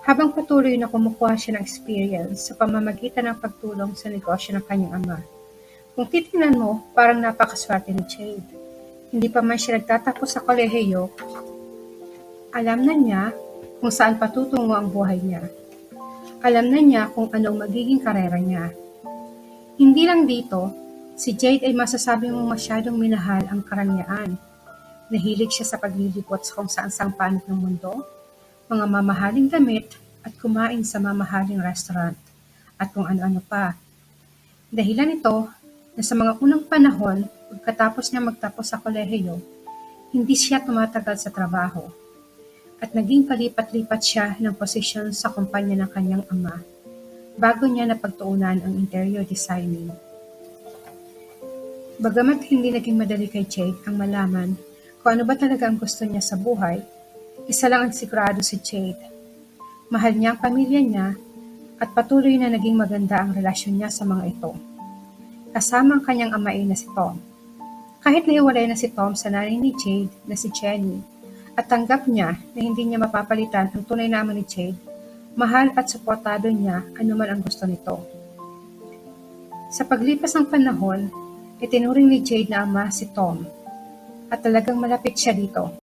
habang patuloy na kumukuha siya ng experience sa pamamagitan ng pagtulong sa negosyo ng kanyang ama. Kung titingnan mo, parang napakaswerte ni Jade. Hindi pa man siya nagtatapos sa kolehiyo, alam na niya kung saan patutungo ang buhay niya. Alam na niya kung ano ang magiging karera niya. Hindi lang dito, si Jade ay masasabi mong masyadong minahal ang karangyaan. Nahilig siya sa paglilibot sa kung saan-saang panig ng mundo, mga mamahaling damit at kumain sa mamahaling restaurant at kung ano-ano pa. Dahilan ito na sa mga unang panahon, pagkatapos niya magtapos sa kolehiyo, hindi siya tumatagal sa trabaho at naging palipat-lipat siya ng posisyon sa kumpanya ng kanyang ama bago niya napagtuunan ang interior designing. Bagamat hindi naging madali kay Jade ang malaman kung ano ba talaga ang gusto niya sa buhay, isa lang ang sigurado si Jade. Mahal niya ang pamilya niya at patuloy na naging maganda ang relasyon niya sa mga ito. Kasama ang kanyang amain na si Tom. Kahit nahiwalay na si Tom sa nanay ni Jade na si Jenny at tanggap niya na hindi niya mapapalitan ang tunay na ama ni Jade, mahal at suportado niya anuman ang gusto nito. Sa paglipas ng panahon, itinuring ni Jade na ama si Tom at talagang malapit siya dito.